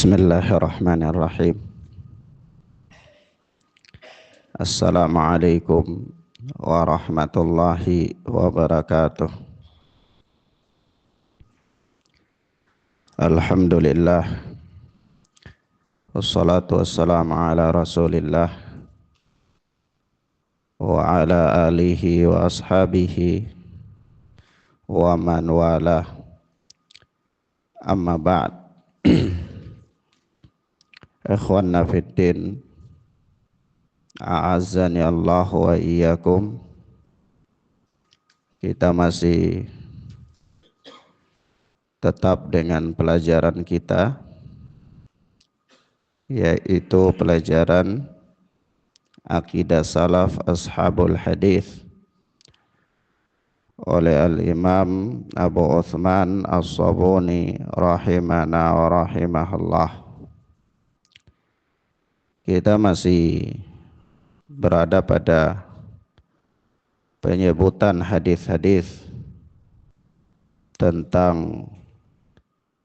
Bismillahirrahmanirrahim. Assalamualaikum warahmatullahi wabarakatuh. Alhamdulillah. Wassalatu wassalamu ala rasulillah wa ala alihi wa ashabihi wa man wala. Amma ba'd. Ikhwanna fiddin, a'azzani Allah wa iyyakum. Kita masih tetap dengan pelajaran kita, yaitu pelajaran Aqidah Salaf Ashabul Hadis oleh Al-Imam Abu Uthman As-Sabuni rahimana wa rahimahullah. Kita masih berada pada penyebutan hadis-hadis tentang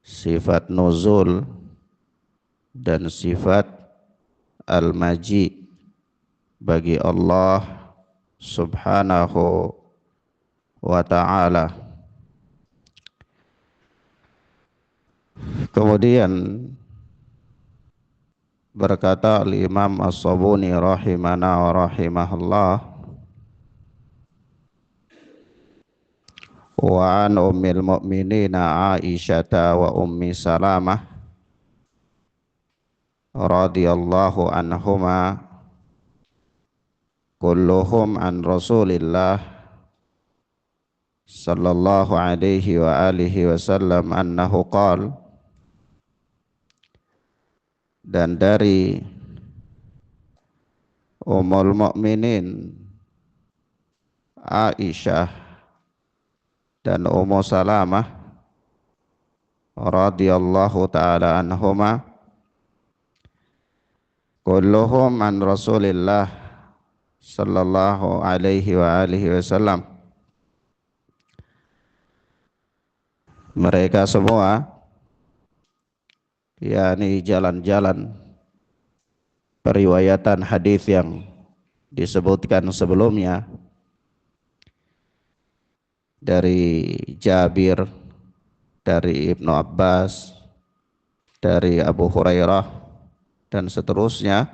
sifat nuzul dan sifat al-maji bagi Allah Subhanahu wa ta'ala. Kemudian berkata al-Imam As-Sabuni rahimana wa rahimahullah, wa an ummil mu'minina Aisyata wa ummi Salamah radhiyallahu anhuma kulluhum an Rasulillah sallallahu alaihi wa alihi wasallam annahu qala. Dan dari Ummul Mukminin Aisyah dan Ummu Salamah radhiyallahu taala anhuma, kulluhum an Rasulillah sallallahu alaihi wa alihi wasallam, mereka semua, yakni jalan-jalan periwayatan hadis yang disebutkan sebelumnya dari Jabir, dari Ibnu Abbas, dari Abu Hurairah dan seterusnya,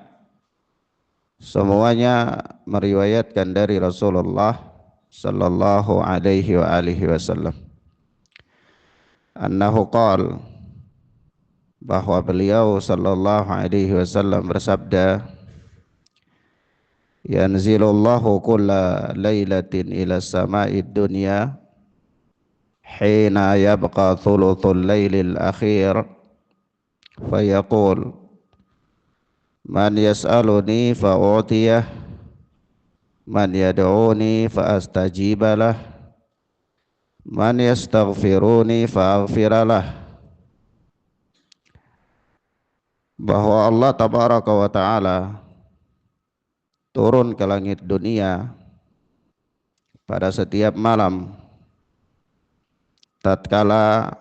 semuanya meriwayatkan dari Rasulullah sallallahu alaihi wa alihi wasallam annahu qala, bahwa beliau sallallahu alaihi wasallam bersabda, yanzilullahu kulla lailatin ila sama'id dunya hina yabqa thuluthul lailil akhir fayaqul man yas'aluni fa'utiyah man yad'uni fa'astajibalah man yastaghfiruni fa'aghfiralah. Bahwa Allah tabaraka wa ta'ala turun ke langit dunia pada setiap malam tatkala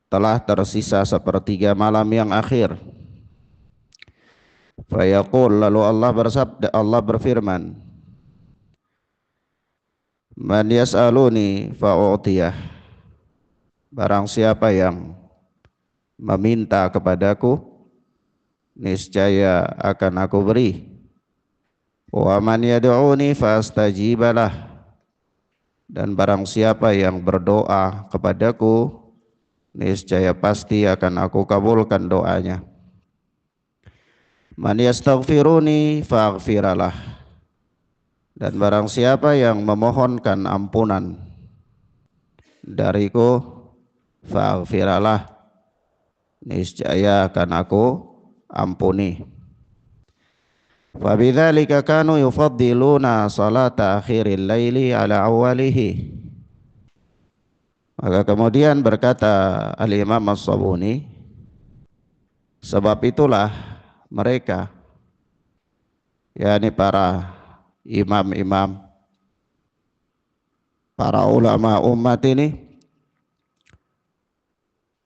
telah tersisa sepertiga malam yang akhir. Fayaqul, lalu Allah berfirman, man yas'aluni fa'utiyah, barang siapa yang meminta kepadaku, niscaya akan aku beri. Wa man yad'uni fastajibalah, dan barang siapa yang berdoa kepadaku, niscaya pasti akan aku kabulkan doanya. Man yastaghfiruni faghfiralah, dan barang siapa yang memohonkan ampunan dariku, faghfiralah, niscaya akan aku ampuni. Fabidzalika kanu yufaddiluna salata akhiril laili ala awwalihi. Maka kemudian berkata Al-Imam As-Sabuni, sebab itulah mereka, yakni para imam-imam, para ulama umat ini,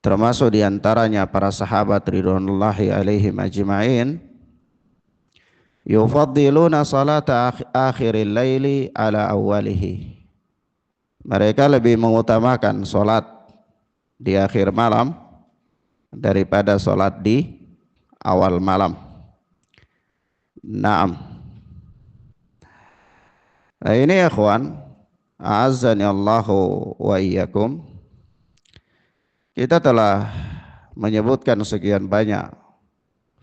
termasuk diantaranya para sahabat ridwanullahi alaihim ajma'in, yufaddiluna salata akhiril laili ala awwalihi. Mereka lebih mengutamakan solat di akhir malam daripada solat di awal malam. Naam. Nah ini ya ikhwan, a'azzani Allahu wa iyyakum, kita telah menyebutkan sekian banyak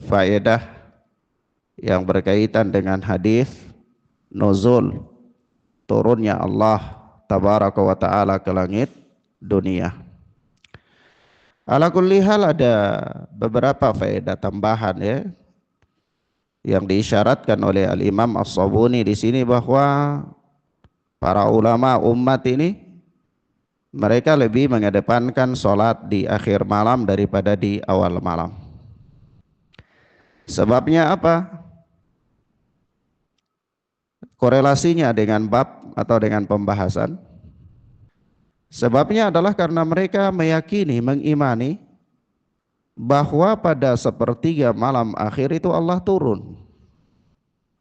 faedah yang berkaitan dengan hadis nuzul, turunnya Allah tabaraka wa ta'ala ke langit dunia. Ala kulli hal ada beberapa faedah tambahan ya yang diisyaratkan oleh Al-Imam As-Sabuni di sini, bahwa para ulama umat ini mereka lebih mengedepankan sholat di akhir malam daripada di awal malam. Sebabnya apa? Korelasinya dengan bab atau dengan pembahasan. Sebabnya adalah karena mereka meyakini, mengimani bahwa pada sepertiga malam akhir itu Allah turun.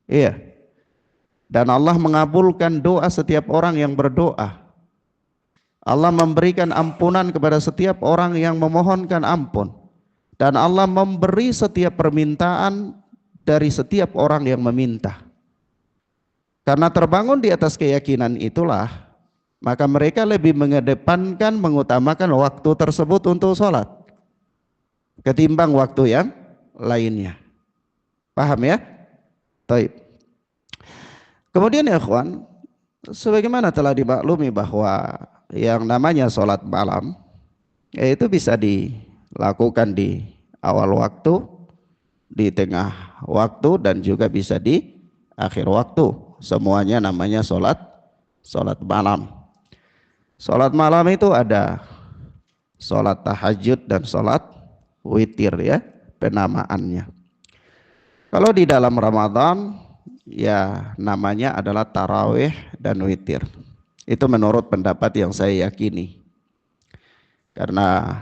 Iya. Dan Allah mengabulkan doa setiap orang yang berdoa. Allah memberikan ampunan kepada setiap orang yang memohonkan ampun. Dan Allah memberi setiap permintaan dari setiap orang yang meminta. Karena terbangun di atas keyakinan itulah, maka mereka lebih mengedepankan, mengutamakan waktu tersebut untuk sholat ketimbang waktu yang lainnya. Paham ya? Baik. Kemudian ya ikhwan, sebagaimana telah dimaklumi bahwa yang namanya sholat malam itu bisa dilakukan di awal waktu, di tengah waktu, dan juga bisa di akhir waktu. Semuanya namanya sholat malam. Sholat malam itu ada sholat tahajud dan sholat witir ya, penamaannya. Kalau di dalam Ramadan ya namanya adalah tarawih dan witir. Itu menurut pendapat yang saya yakini. Karena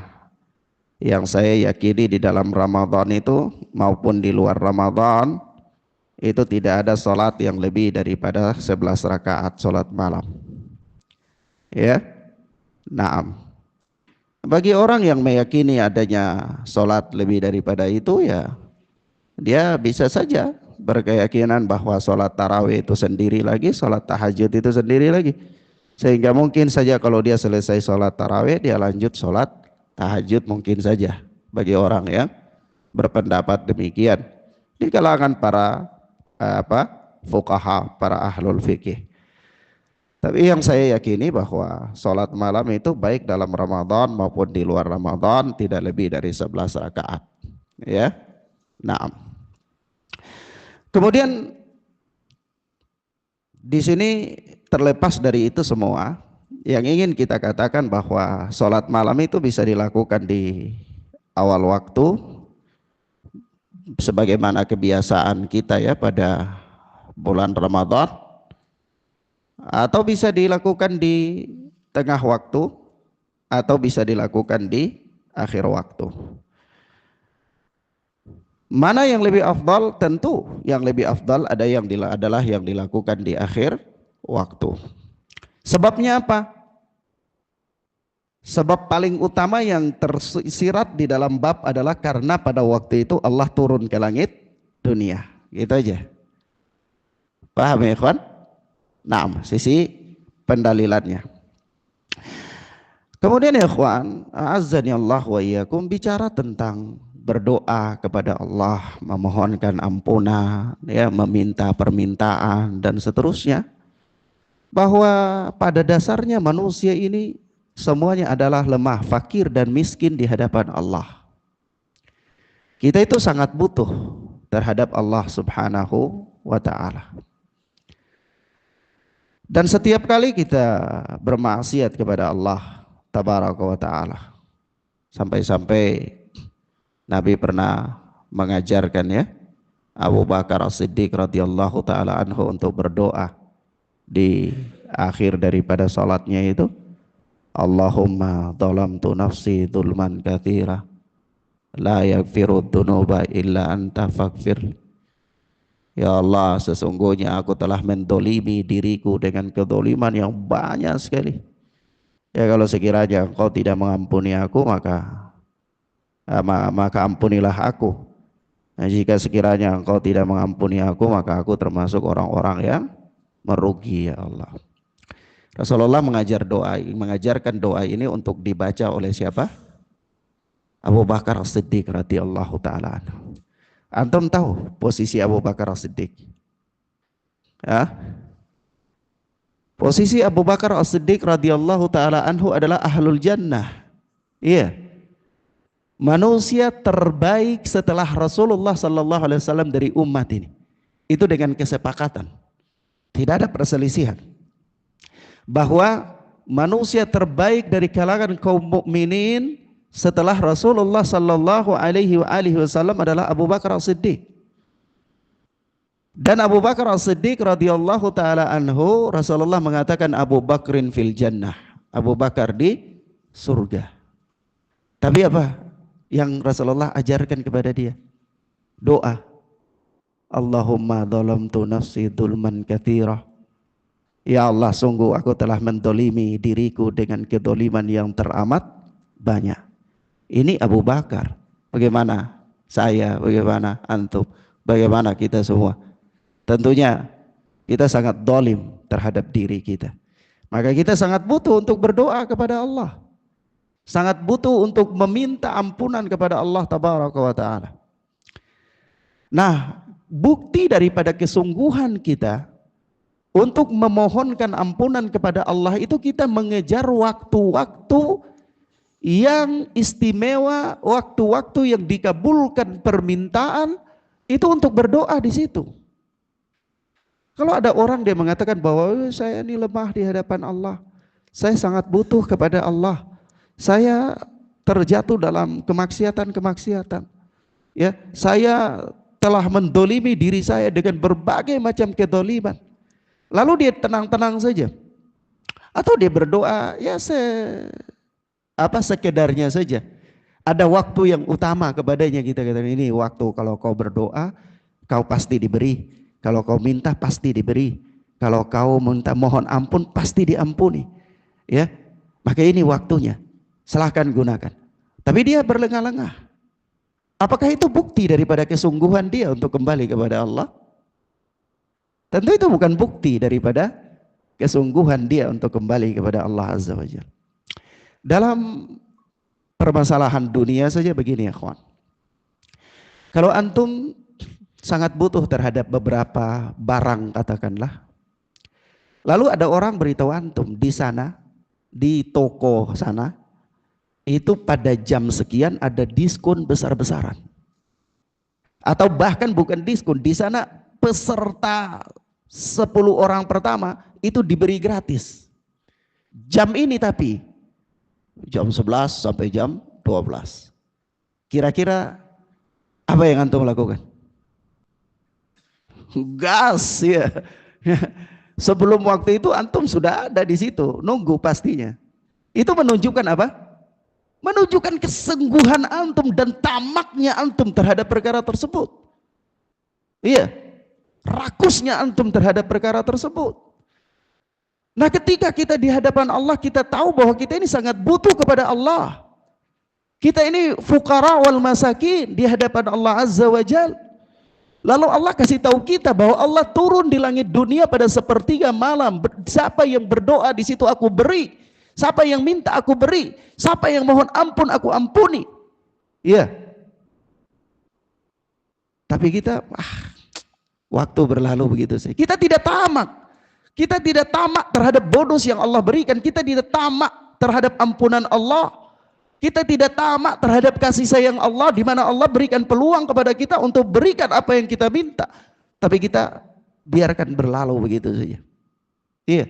yang saya yakini di dalam Ramadan itu maupun di luar Ramadan itu tidak ada sholat yang lebih daripada 11 rakaat sholat malam. Ya, naam. Bagi orang yang meyakini adanya sholat lebih daripada itu, ya dia bisa saja berkeyakinan bahwa sholat tarawih itu sendiri lagi, sholat tahajud itu sendiri lagi. Sehingga mungkin saja kalau dia selesai sholat tarawih, dia lanjut sholat tahajud mungkin saja. Bagi orang yang berpendapat demikian di kalangan para fuqaha, para ahlul fikih. Tapi yang saya yakini bahwa sholat malam itu baik dalam Ramadan maupun di luar Ramadan tidak lebih dari 11 rakaat. Ya, nah. Kemudian di sini terlepas dari itu semua, yang ingin kita katakan bahwa sholat malam itu bisa dilakukan di awal waktu, sebagaimana kebiasaan kita ya pada bulan Ramadan. Atau bisa dilakukan di tengah waktu, atau bisa dilakukan di akhir waktu. Mana yang lebih afdal? Tentu yang lebih afdal adalah yang dilakukan di akhir waktu. Sebabnya apa? Sebab paling utama yang tersirat di dalam bab adalah karena pada waktu itu Allah turun ke langit dunia. Gitu aja. Paham ya ikhwan? Nah, sisi pendalilannya. Kemudian ya ikhwan, azzani Allah wa iyyakum, bicara tentang berdoa kepada Allah, memohonkan ampunan, ya, meminta permintaan dan seterusnya. Bahwa pada dasarnya manusia ini semuanya adalah lemah, fakir dan miskin di hadapan Allah. Kita itu sangat butuh terhadap Allah Subhanahu wa ta'ala. Dan setiap kali kita bermaksiat kepada Allah Tabaraka wa ta'ala, sampai-sampai Nabi pernah mengajarkan ya Abu Bakar As-Siddiq radhiyallahu ta'ala anhu untuk berdoa di akhir daripada salatnya itu, Allahumma zalamtu nafsi dzulman katsira la yaghfiru dzunuba illa anta faghfir. Ya Allah, sesungguhnya aku telah mendolimi diriku dengan kedoliman yang banyak sekali. Ya kalau sekiranya Engkau tidak mengampuni aku, maka ampunilah aku. Nah, jika sekiranya Engkau tidak mengampuni aku, maka aku termasuk orang-orang yang merugi, ya Allah. Rasulullah mengajarkan doa ini untuk dibaca oleh siapa? Abu Bakar As-Siddiq radhiyallahu taala anhu. Antum tahu posisi Abu Bakar As-Siddiq? Ya? Posisi Abu Bakar As-Siddiq radhiyallahu taala anhu adalah ahlul jannah. Iya. Manusia terbaik setelah Rasulullah sallallahu alaihi wasallam dari umat ini. Itu dengan kesepakatan. Tidak ada perselisihan. Bahwa manusia terbaik dari kalangan kaum mukminin setelah Rasulullah sallallahu alaihi wasallam adalah Abu Bakar As-Siddiq. Dan Abu Bakar As-Siddiq radhiyallahu taala anhu, Rasulullah mengatakan Abu Bakrin fil jannah. Abu Bakar di surga. Tapi apa yang Rasulullah ajarkan kepada dia? Doa. Allahumma zalamtu nafsi dzulman katsira. Ya Allah, sungguh aku telah mendolimi diriku dengan kedoliman yang teramat banyak. Ini Abu Bakar. Bagaimana saya, bagaimana antum, bagaimana kita semua? Tentunya kita sangat dolim terhadap diri kita. Maka kita sangat butuh untuk berdoa kepada Allah. Sangat butuh untuk meminta ampunan kepada Allah tabaraka wa ta'ala. Nah, bukti daripada kesungguhan kita untuk memohonkan ampunan kepada Allah itu kita mengejar waktu-waktu yang istimewa, waktu-waktu yang dikabulkan permintaan itu untuk berdoa di situ. Kalau ada orang dia mengatakan bahwa saya ini lemah di hadapan Allah, saya sangat butuh kepada Allah, saya terjatuh dalam kemaksiatan, ya, saya telah mendolimi diri saya dengan berbagai macam kedoliman. Lalu dia tenang-tenang saja, atau dia berdoa ya sekedarnya saja. Ada waktu yang utama kepadanya, kita katakan ini waktu kalau kau berdoa kau pasti diberi, kalau kau minta pasti diberi, kalau kau minta mohon ampun pasti diampuni, ya. Maka ini waktunya, silahkan gunakan. Tapi dia berlengah-lengah. Apakah itu bukti daripada kesungguhan dia untuk kembali kepada Allah? Tentu itu bukan bukti daripada kesungguhan dia untuk kembali kepada Allah Azza wa Jalla. Dalam permasalahan dunia saja begini ya kawan. Kalau antum sangat butuh terhadap beberapa barang katakanlah, lalu ada orang beritahu antum di sana, di toko sana, itu pada jam sekian ada diskon besar-besaran. Atau bahkan bukan diskon, di sana peserta 10 orang pertama itu diberi gratis. Jam ini tapi jam 11 sampai jam 12. Kira-kira apa yang antum lakukan? Gas ya. Sebelum waktu itu antum sudah ada di situ, nunggu pastinya. Itu menunjukkan apa? Menunjukkan kesungguhan antum dan tamaknya antum terhadap perkara tersebut. Iya. Rakusnya antum terhadap perkara tersebut. Nah, ketika kita di hadapan Allah, kita tahu bahwa kita ini sangat butuh kepada Allah. Kita ini fuqara wal masakin di hadapan Allah Azza wa Jal. Lalu Allah kasih tahu kita bahwa Allah turun di langit dunia pada sepertiga malam. Siapa yang berdoa di situ aku beri. Siapa yang minta aku beri. Siapa yang mohon ampun aku ampuni. Iya. Tapi kita waktu berlalu begitu saja. Kita tidak tamak. Kita tidak tamak terhadap bonus yang Allah berikan. Kita tidak tamak terhadap ampunan Allah. Kita tidak tamak terhadap kasih sayang Allah, di mana Allah berikan peluang kepada kita untuk berikan apa yang kita minta. Tapi kita biarkan berlalu begitu saja. Iya.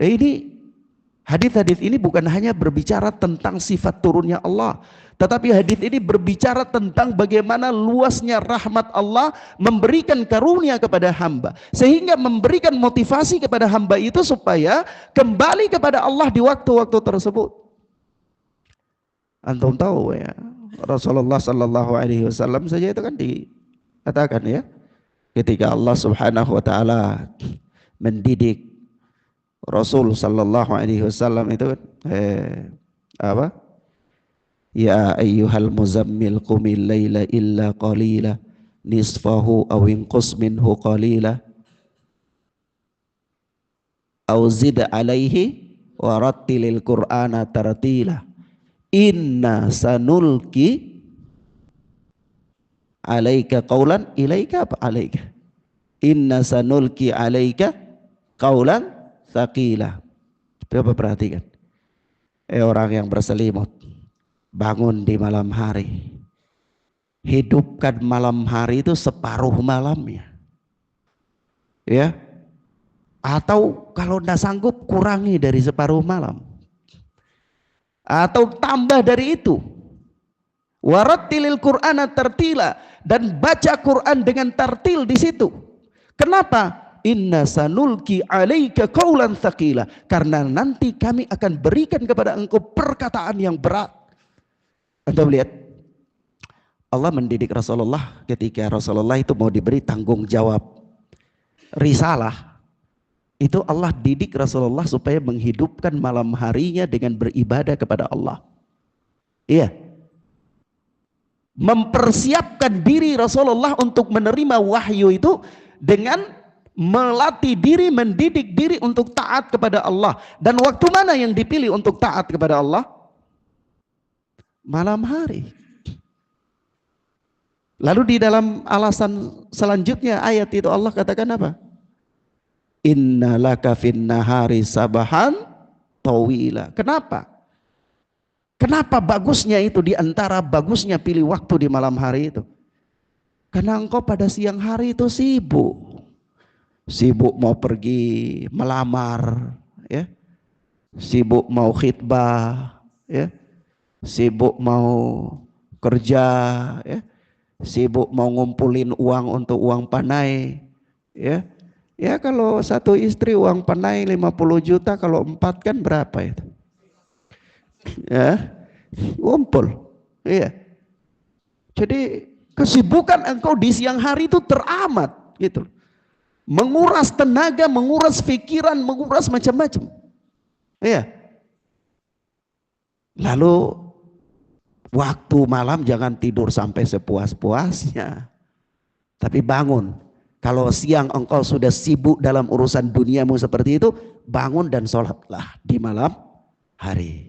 Ini hadis-hadis ini bukan hanya berbicara tentang sifat turunnya Allah, Tetapi hadis ini berbicara tentang bagaimana luasnya rahmat Allah memberikan karunia kepada hamba, sehingga memberikan motivasi kepada hamba itu supaya kembali kepada Allah di waktu-waktu tersebut. Antum tahu ya, Rasulullah Sallallahu Alaihi Wasallam saja itu kan dikatakan ya, ketika Allah Subhanahu Wa Taala mendidik Rasul Sallallahu Alaihi Wasallam itu kan, apa? Ya ayyuhal muzammil qumil laila illa qalila nisfahu aw inqus minhu qalila aw zid alaihi wa rattilil qur'ana tartila inna sanulki alaika qaulan ilaika apa alaika inna sanulki alaika qaulan tsaqila. Coba perhatikan, orang yang berselimut, bangun di malam hari, hidupkan malam hari itu separuh malamnya, ya. Atau kalau tidak sanggup, kurangi dari separuh malam, atau tambah dari itu. Warattilil Qur'ana tartila, dan baca Quran dengan tartil di situ. Kenapa? Inna sanulki alaika qaulan tsaqila, karena nanti kami akan berikan kepada engkau perkataan yang berat. Anda melihat Allah mendidik Rasulullah ketika Rasulullah itu mau diberi tanggung jawab risalah. Itu Allah didik Rasulullah supaya menghidupkan malam harinya dengan beribadah kepada Allah. Iya. Mempersiapkan diri Rasulullah untuk menerima wahyu itu dengan melatih diri, mendidik diri untuk taat kepada Allah. Dan waktu mana yang dipilih untuk taat kepada Allah? Malam hari. Lalu di dalam alasan selanjutnya ayat itu Allah katakan apa? Inna laka fin nahari sabahan tawila. Kenapa? Kenapa bagusnya itu, di antara bagusnya pilih waktu di malam hari itu? Karena engkau pada siang hari itu sibuk. Sibuk mau pergi melamar, ya. Sibuk mau khitbah, ya. Sibuk mau kerja, ya. Sibuk mau ngumpulin uang untuk uang panai, ya. Ya kalau satu istri uang panai 50 juta, kalau 4 kan berapa itu? Ya, ngumpul. Iya. Jadi kesibukan engkau di siang hari itu teramat gitu. Menguras tenaga, menguras pikiran, menguras macam-macam. Iya. Lalu waktu malam jangan tidur sampai sepuas-puasnya, tapi bangun. Kalau siang engkau sudah sibuk dalam urusan duniamu seperti itu, bangun dan sholatlah di malam hari.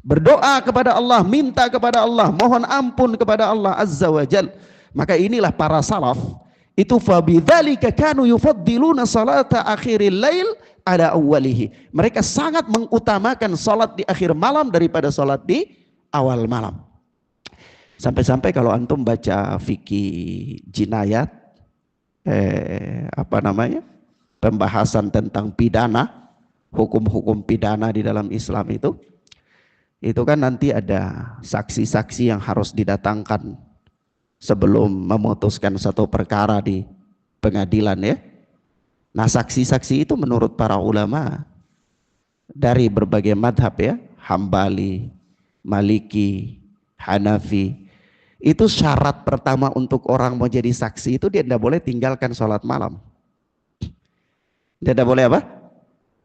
Berdoa kepada Allah, minta kepada Allah, mohon ampun kepada Allah Azza wa Jal. Maka inilah para salaf itu, fabidzalika kanu yufaddiluna salata akhiril lail ala awwalihi. Mereka sangat mengutamakan salat di akhir malam daripada salat di awal malam. Sampai-sampai kalau antum baca fikih jinayat, pembahasan tentang pidana, hukum-hukum pidana di dalam Islam itu kan nanti ada saksi-saksi yang harus didatangkan sebelum memutuskan satu perkara di pengadilan, ya. Nah, saksi-saksi itu menurut para ulama dari berbagai madhab, ya, Hambali, Maliki, Hanafi, itu syarat pertama untuk orang mau jadi saksi itu dia tidak boleh tinggalkan sholat malam. Dia tidak boleh apa?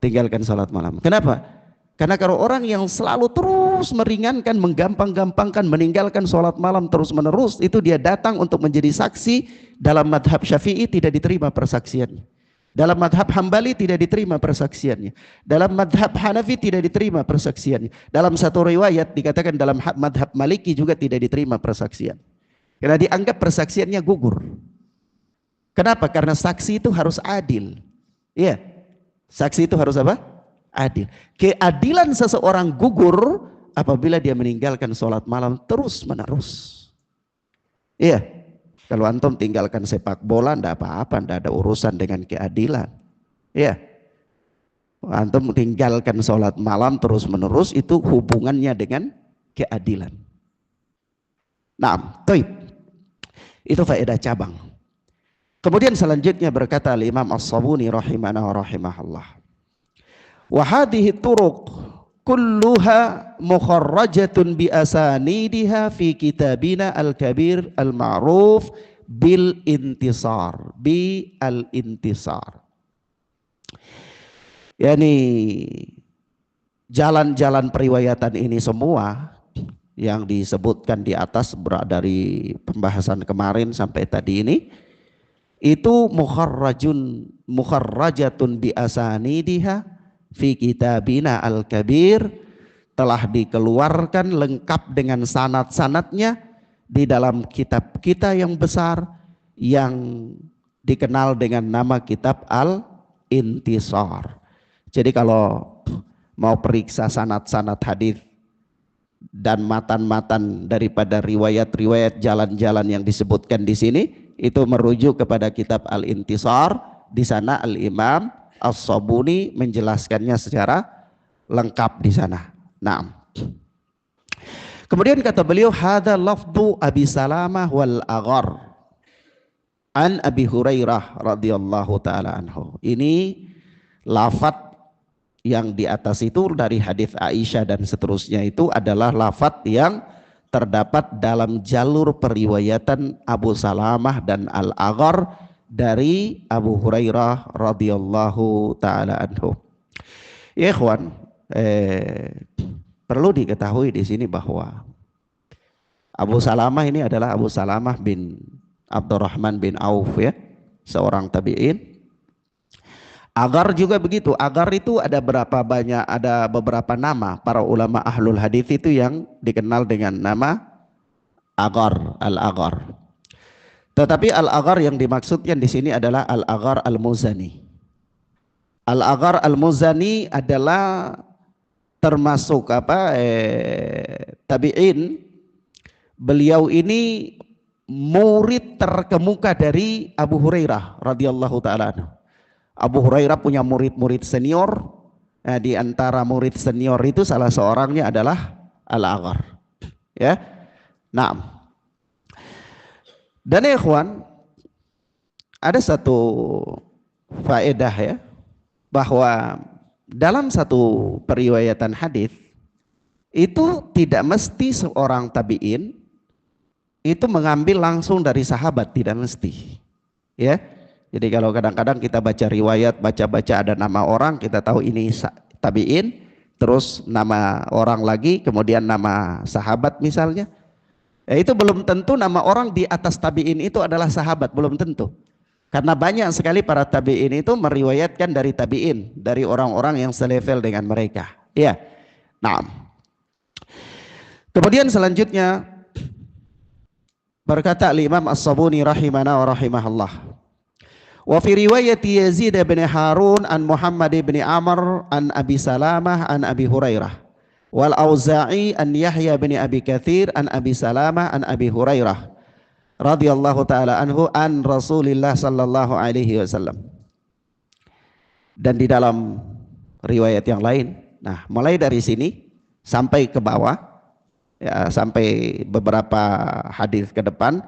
Tinggalkan sholat malam. Kenapa? Karena kalau orang yang selalu terus meringankan, menggampang-gampangkan, meninggalkan sholat malam terus menerus, itu dia datang untuk menjadi saksi. Dalam madhab Syafi'i tidak diterima persaksiannya. Dalam madhab Hambali tidak diterima persaksiannya. Dalam madhab Hanafi tidak diterima persaksiannya. Dalam satu riwayat dikatakan dalam madhab Maliki juga tidak diterima persaksian. Karena dianggap persaksiannya gugur. Kenapa? Karena saksi itu harus adil. Iya, saksi itu harus apa? Adil. Keadilan seseorang gugur apabila dia meninggalkan sholat malam terus menerus. Iya. Kalau antum tinggalkan sepak bola, tidak apa-apa, tidak ada urusan dengan keadilan. Ya, antum tinggalkan sholat malam terus menerus, itu hubungannya dengan keadilan. Nah, taib. Itu faedah cabang. Kemudian selanjutnya berkata Imam As-Sabuni rahimana wa rahimahullah. Wa hadhihi turuq kulluha mukharrajatun bi asanidiha fi kitabina al-kabir al-ma'ruf bil intisar, bi al-intisar. Yani jalan-jalan periwayatan ini semua yang disebutkan di atas dari pembahasan kemarin sampai tadi ini itu mukharrajatun bi asanidiha fi kitabina al-kabir, telah dikeluarkan lengkap dengan sanad-sanadnya di dalam kitab kita yang besar yang dikenal dengan nama kitab Al-Intisar. Jadi kalau mau periksa sanad-sanad hadis dan matan-matan daripada riwayat-riwayat jalan-jalan yang disebutkan di sini, itu merujuk kepada kitab Al-Intisar. Di sana Al-Imam As-Sabuni menjelaskannya secara lengkap di sana. Nah, kemudian kata beliau, hadza lafdhu Abi Salamah wal Aghar an Abi Hurairah radhiyallahu taala anhu. Ini lafadz yang di atas itu dari hadis Aisyah dan seterusnya itu adalah lafadz yang terdapat dalam jalur periwayatan Abu Salamah dan Al-Aghar dari Abu Hurairah radhiyallahu taala anhu. Ya ikhwan, perlu diketahui di sini bahwa Abu Salamah ini adalah Abu Salamah bin Abdurrahman bin Auf, ya, seorang tabi'in. Agar juga begitu. Agar itu ada beberapa nama para ulama ahlul hadis itu yang dikenal dengan nama Agar, Al-Agar. Tetapi Al-Agar yang dimaksudkan di sini adalah Al-Agar Al-Muzani. Al-Agar Al-Muzani adalah termasuk tabi'in. Beliau ini murid terkemuka dari Abu Hurairah radhiyallahu taala anhu. Abu Hurairah punya murid-murid senior. Nah, di antara murid senior itu salah seorangnya adalah Al-Aghar. Ya. Nah. Dan ya ikhwan, ada satu faedah ya, bahwa dalam satu periwayatan hadis itu tidak mesti seorang tabi'in itu mengambil langsung dari sahabat, tidak mesti. Ya. Jadi kalau kadang-kadang kita baca riwayat, baca ada nama orang, kita tahu ini tabi'in, terus nama orang lagi, kemudian nama sahabat misalnya. Itu belum tentu nama orang di atas tabi'in itu adalah sahabat, belum tentu. Karena banyak sekali para tabi'in itu meriwayatkan dari tabi'in, dari orang-orang yang selevel dengan mereka. Iya. Nah. Kemudian selanjutnya berkata Imam As-Sabuni rahimana wa rahimahullah. Wa fi riwayat Yazid bin Harun an Muhammad bin Amr an Abi Salamah an Abi Hurairah wal Auza'i an Yahya bin Abi Katsir an Abi Salamah an Abi Hurairah radhiyallahu taala anhu an Rasulillah sallallahu alaihi wasallam. Dan di dalam riwayat yang lain, nah mulai dari sini sampai ke bawah ya, sampai beberapa hadis ke depan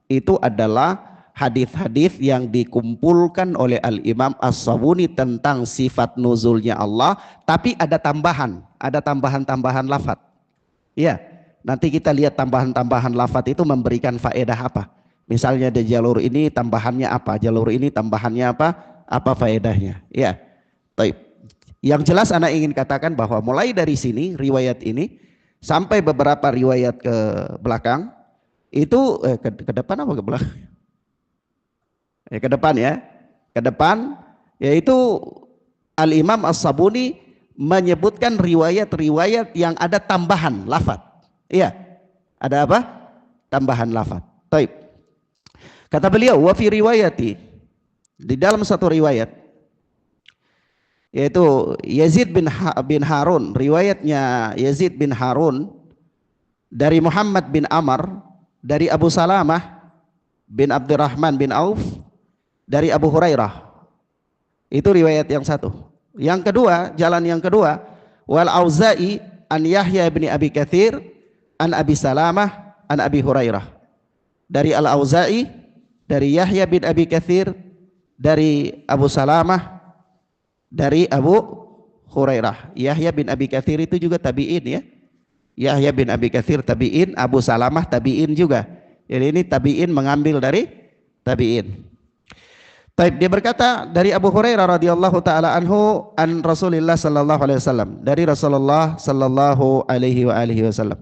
itu adalah hadis-hadis yang dikumpulkan oleh Al-Imam As-Sabuni tentang sifat nuzulnya Allah, tapi ada tambahan-tambahan lafaz. Ya, nanti kita lihat tambahan-tambahan lafaz itu memberikan faedah apa. Misalnya di jalur ini tambahannya apa, jalur ini tambahannya apa faedahnya. Ya, baik. Yang jelas anak ingin katakan bahwa mulai dari sini riwayat ini sampai beberapa riwayat ke belakang itu ke depan apa ke belakang? Ke depan ya, ke depan, yaitu Al-Imam As-Sabuni menyebutkan riwayat-riwayat yang ada tambahan lafaz. Iya, ada apa? Tambahan lafaz. Baik. Kata beliau, wa fi riwayati, di dalam satu riwayat, yaitu Yazid bin Harun, riwayatnya Yazid bin Harun dari Muhammad bin Amr, dari Abu Salamah bin Abdurrahman bin Auf, dari Abu Hurairah. Itu riwayat yang satu. Yang kedua, jalan yang kedua, wal Auza'i an Yahya bin Abi Katsir an Abi Salamah an Abi Hurairah. Dari Al-Auza'i, dari Yahya bin Abi Katsir, dari Abu Salamah, dari Abu Hurairah. Yahya bin Abi Katsir itu juga tabi'in ya. Yahya bin Abi Katsir tabi'in, Abu Salamah tabi'in juga. Jadi ini tabi'in mengambil dari tabi'in. Taib, dia berkata dari Abu Hurairah radhiyallahu taala anhu an Rasulillah sallallahu alaihi wasallam, dari Rasulullah sallallahu alaihi wasallam.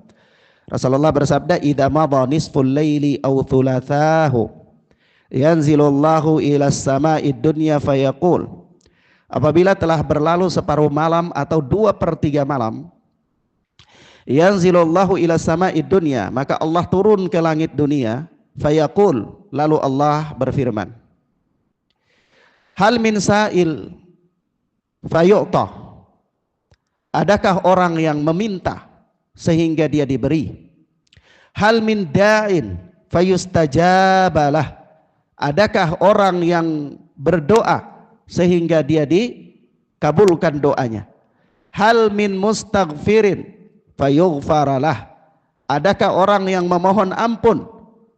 Rasulullah bersabda, "Idza madha nisful laili aw thulathahu, yanzilullahu ila sama'id dunya fayaqul." Apabila telah berlalu separuh malam atau 2/3 malam, yanzilullahu ila sama'id dunya, maka Allah turun ke langit dunia, fayaqul, lalu Allah berfirman, "Hal min sa'il fayu'ta." Adakah orang yang meminta sehingga dia diberi? Hal min da'in fayustajabalah. Adakah orang yang berdoa sehingga dia dikabulkan doanya? Hal min mustaghfirin fayughfaralah. Adakah orang yang memohon ampun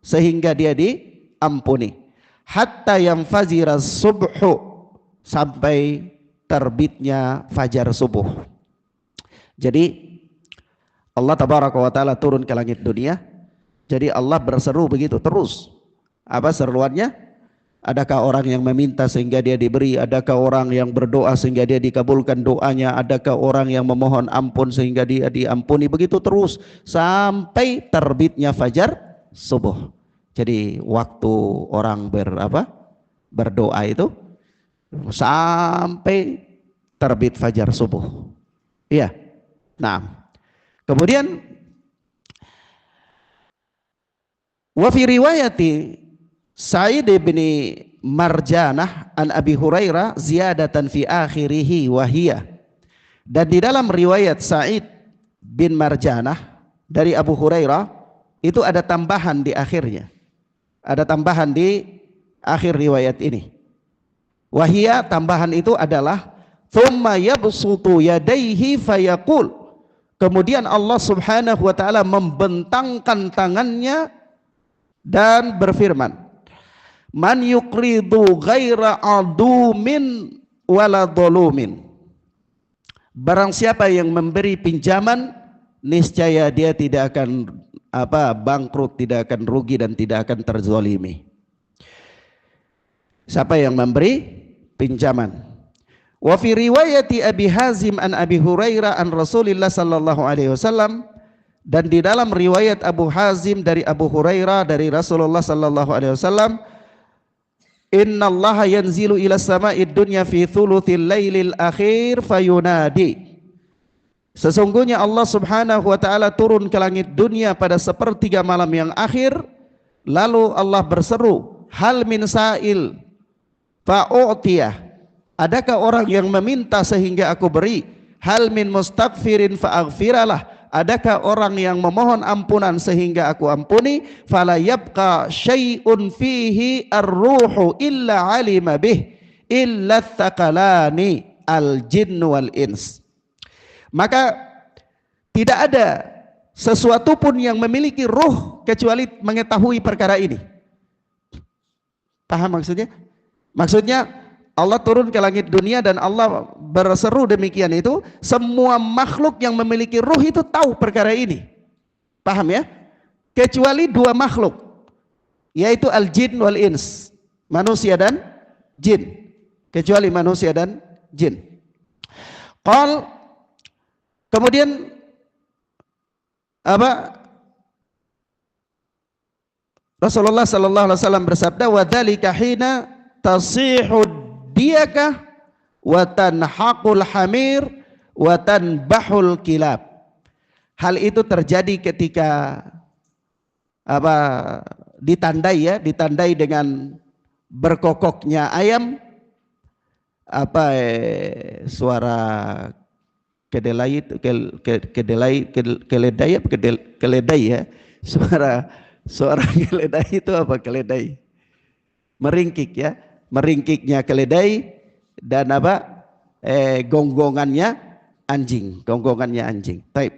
sehingga dia diampuni? Hatta yang faziraz subhu, sampai terbitnya fajar subuh. Jadi Allah tabaraka wa ta'ala turun ke langit dunia. Jadi Allah berseru begitu terus. Apa seruannya? Adakah orang yang meminta sehingga dia diberi? Adakah orang yang berdoa sehingga dia dikabulkan doanya? Adakah orang yang memohon ampun sehingga dia diampuni? Begitu terus sampai terbitnya fajar subuh. Jadi waktu orang berdoa itu sampai terbit fajar subuh. Iya. Nah, kemudian wa fi riwayati Sa'id bin Marjanah an Abi Hurairah ziyadatan fi akhirih wa hiya. Dan di dalam riwayat Sa'id bin Marjanah dari Abu Hurairah itu ada tambahan di akhirnya. Ada tambahan di akhir riwayat ini. Wahia, tambahan itu adalah thumma yabsutu yadayhi fayaqul. Kemudian Allah Subhanahu wa taala membentangkan tangannya dan berfirman, "Man yuqridu ghaira adumin wala dhulumin." Barang siapa yang memberi pinjaman, niscaya dia tidak akan bangkrut, tidak akan rugi dan tidak akan terzalimi. Siapa yang memberi pinjaman? Wa fi riwayati Abi Hazim an Abi Hurairah an Rasulillah sallallahu alaihi wasallam, dan di dalam riwayat Abu Hazim dari Abu Hurairah dari Rasulullah sallallahu alaihi wasallam, "Innallaha yanzilu ila sama'id dunya fi thuluthil lailil akhir fayunadi." Sesungguhnya Allah Subhanahu wa taala turun ke langit dunia pada 1/3 malam yang akhir, lalu Allah berseru, "Hal min sa'il fa'u'tiyah." Adakah orang yang meminta sehingga aku beri? "Hal min mustaghfirin fa'aghfiralah." Adakah orang yang memohon ampunan sehingga aku ampuni? "Fala yabqa syai'un fihi ar-ruhu illa 'alima bih illa tsaqalani al-jinn wal ins." Maka tidak ada sesuatu pun yang memiliki ruh kecuali mengetahui perkara ini. Paham maksudnya? Maksudnya Allah turun ke langit dunia dan Allah berseru demikian itu, semua makhluk yang memiliki ruh itu tahu perkara ini. Paham ya? Kecuali 2 makhluk, yaitu al-jin wal ins, manusia dan jin. Kecuali manusia dan jin. Kemudian Rasulullah sallallahu alaihi wasallam bersabda, "Wa dzalika hina tasihud diyakah wa tanhaqul hamir wa tanbahul kilab." Hal itu terjadi ketika ditandai dengan berkokoknya ayam, suara keledai ya, suara keledai itu keledai meringkik ya, meringkiknya keledai dan gonggongannya anjing. Taib.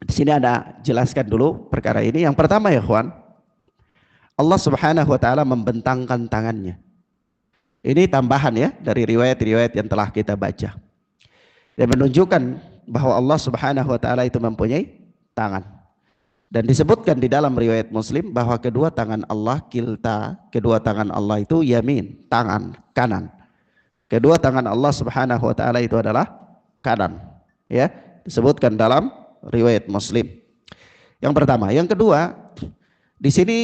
Di sini ada jelaskan dulu perkara ini. Yang pertama ya kawan, Allah Subhanahu wa taala membentangkan tangannya. Ini tambahan ya dari riwayat-riwayat yang telah kita baca. Dan menunjukkan bahwa Allah Subhanahu wa taala itu mempunyai tangan. Dan disebutkan di dalam riwayat Muslim bahwa kedua tangan Allah kedua tangan Allah itu yamin, tangan kanan. Kedua tangan Allah Subhanahu wa taala itu adalah kanan. Ya, disebutkan dalam riwayat Muslim. Yang pertama, yang kedua, di sini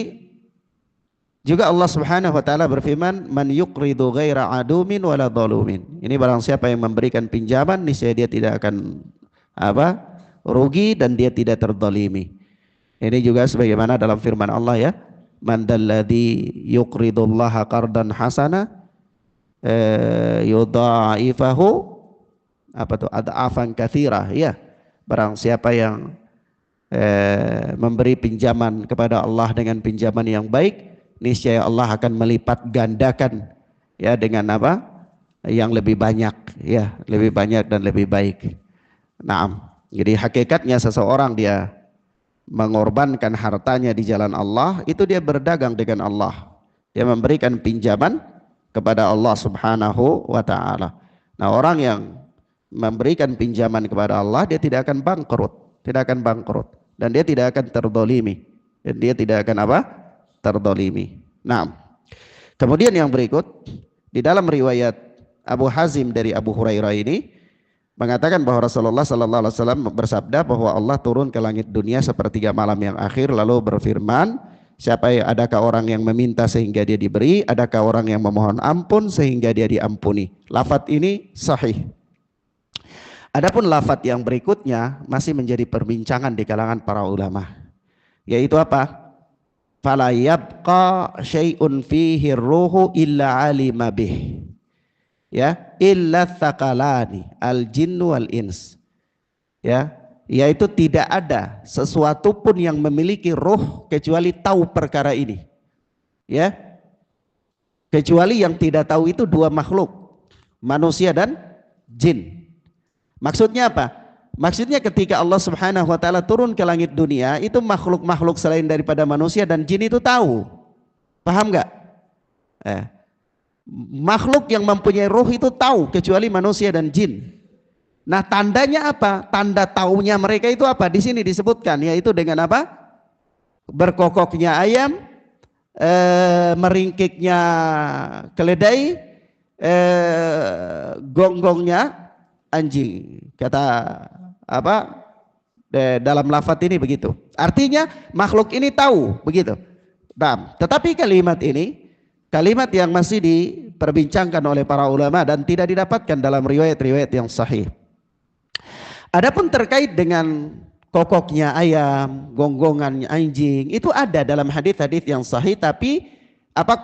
juga Allah Subhanahu wa taala berfirman, "Man yuqridu ghaira adumin wala dhalumin." Ini barang siapa yang memberikan pinjaman, niscaya dia tidak akan rugi dan dia tidak terzalimi. Ini juga sebagaimana dalam firman Allah ya, "Man dalladzi yuqridullaha qardan hasana yudha'ifahu ad'afan katsira." Ya, barang siapa yang memberi pinjaman kepada Allah dengan pinjaman yang baik, niscaya Allah akan melipat gandakan ya dengan yang lebih banyak ya, lebih banyak dan lebih baik. Naam. Jadi hakikatnya seseorang dia mengorbankan hartanya di jalan Allah, itu dia berdagang dengan Allah. Dia memberikan pinjaman kepada Allah Subhanahu wa taala. Nah, orang yang memberikan pinjaman kepada Allah, dia tidak akan bangkrut, dan dia tidak akan terzalimi. Dan dia tidak akan terzalimi. Nah, kemudian yang berikut di dalam riwayat Abu Hazim dari Abu Hurairah ini mengatakan bahwa Rasulullah sallallahu alaihi wasallam bersabda bahwa Allah turun ke langit dunia sepertiga malam yang akhir lalu berfirman, adakah orang yang meminta sehingga dia diberi, adakah orang yang memohon ampun sehingga dia diampuni. Lafaz ini sahih. Adapun lafaz yang berikutnya masih menjadi perbincangan di kalangan para ulama, yaitu apa? Fala yabqa syai'un fihi ruhu illa alima bih. Ya, illa tsaqalani al-jinn wal ins. Ya, yaitu tidak ada sesuatu pun yang memiliki ruh kecuali tahu perkara ini. Ya. Kecuali yang tidak tahu itu dua makhluk, manusia dan jin. Maksudnya apa? Maksudnya ketika Allah Subhanahu wa taala turun ke langit dunia, itu makhluk-makhluk selain daripada manusia dan jin itu tahu. Paham enggak? Makhluk yang mempunyai ruh itu tahu kecuali manusia dan jin. Nah, tandanya apa? Tanda taunya mereka itu apa? Di sini disebutkan, yaitu dengan apa? Berkokoknya ayam, meringkiknya keledai, gonggongnya anjing. Kata dalam lafaz ini begitu. Artinya makhluk ini tahu begitu. Nah, tetapi kalimat ini kalimat yang masih diperbincangkan oleh para ulama dan tidak didapatkan dalam riwayat-riwayat yang sahih. Adapun terkait dengan kokoknya ayam, gonggongannya anjing, itu ada dalam hadis-hadis yang sahih, tapi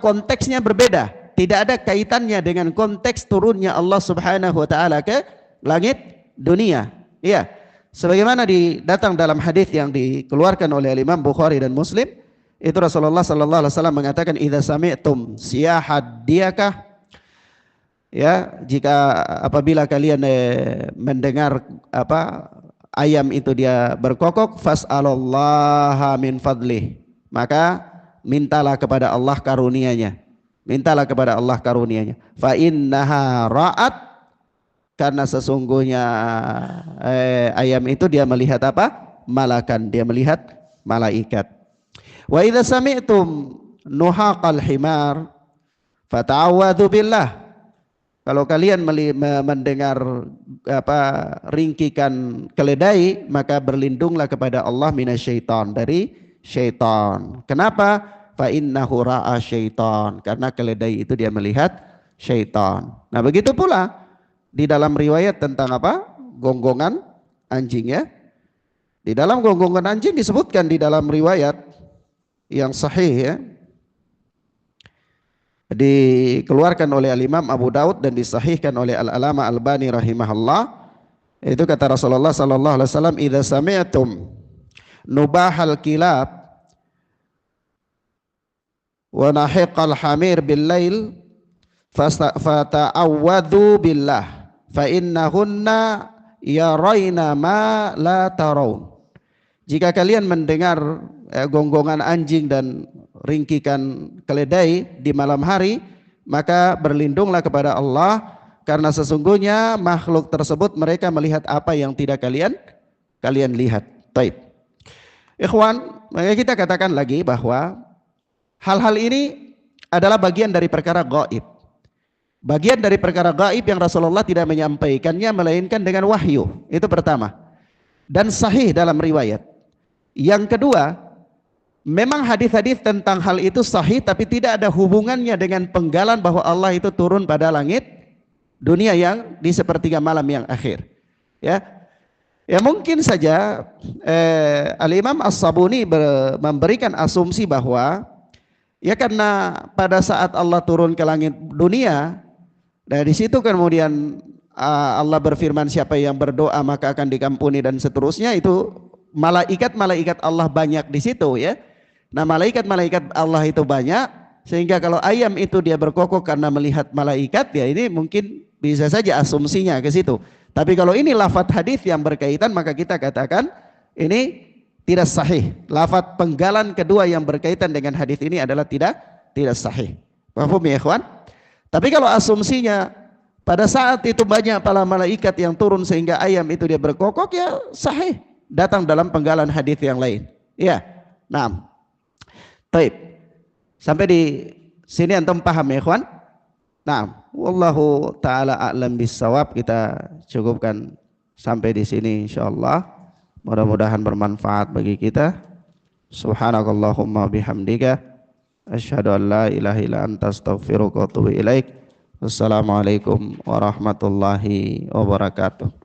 konteksnya berbeda. Tidak ada kaitannya dengan konteks turunnya Allah Subhanahu wa taala ke langit dunia. Iya. Sebagaimana datang dalam hadis yang dikeluarkan oleh Imam Bukhari dan Muslim, itu Rasulullah sallallahu alaihi wasallam mengatakan, "Idza sami'tum siyahad diyakah," ya, apabila kalian mendengar ayam itu dia berkokok, fas'alallaha min fadlih, maka mintalah kepada Allah karunia-Nya. Mintalah kepada Allah karunia-Nya. Fa innaha ra'at, karena sesungguhnya ayam itu dia melihat malakan, dia melihat malaikat. Wa idza sami'tum nuhaqal himar fata'awwadzu billah. Kalau kalian mendengar ringkikan keledai, maka berlindunglah kepada Allah minasyaitan, dari syaitan. Kenapa? Fa innahu ra'a syaitan, karena keledai itu dia melihat syaitan. Nah, begitu pula di dalam riwayat tentang gonggongan anjing ya. Di dalam gonggongan anjing disebutkan di dalam riwayat yang sahih ya, dikeluarkan oleh Al-Imam Abu Daud dan disahihkan oleh Al-Alama Albani rahimahullah. Itu kata Rasulullah sallallahu alaihi wasallam, "Idza sami'tum nubahal kilab wa nahiqal hamir bil lail fata'awwadhu billah fa innahunna yarayna ma la tarawun." Jika kalian mendengar gonggongan anjing dan ringkikan keledai di malam hari, maka berlindunglah kepada Allah, karena sesungguhnya makhluk tersebut mereka melihat apa yang tidak kalian lihat. Taib. Ikhwan, maka kita katakan lagi bahwa hal-hal ini adalah bagian dari perkara gaib. Bagian dari perkara gaib yang Rasulullah tidak menyampaikannya melainkan dengan wahyu. Itu pertama. Dan sahih dalam riwayat. Yang kedua, memang hadis-hadis tentang hal itu sahih, tapi tidak ada hubungannya dengan penggalan bahwa Allah itu turun pada langit dunia yang di sepertiga malam yang akhir. Ya mungkin saja Al-Imam As-Sabuni memberikan asumsi bahwa ya karena pada saat Allah turun ke langit dunia, dari situ kemudian Allah berfirman siapa yang berdoa maka akan dikampuni dan seterusnya, itu malaikat Allah banyak di situ ya. Nah, malaikat Allah itu banyak, sehingga kalau ayam itu dia berkokok karena melihat malaikat, ya ini mungkin bisa saja asumsinya ke situ. Tapi kalau ini lafadz hadis yang berkaitan, maka kita katakan ini tidak sahih. Lafadz penggalan kedua yang berkaitan dengan hadis ini adalah tidak sahih. Paham ya ikhwan? Tapi kalau asumsinya pada saat itu banyak para malaikat yang turun sehingga ayam itu dia berkokok, ya sahih. Datang dalam penggalan hadis yang lain. Ya. Nah. Baik. Sampai di sini antum paham ya ikhwan? Nah, wallahu taala a'lam bissawab. Kita cukupkan sampai di sini insyaallah. Mudah-mudahan bermanfaat bagi kita. Subhanakallahumma bihamdika asyhadu an la ilaha illa anta astaghfiruka wa atubu ilaik. Wassalamualaikum warahmatullahi wabarakatuh.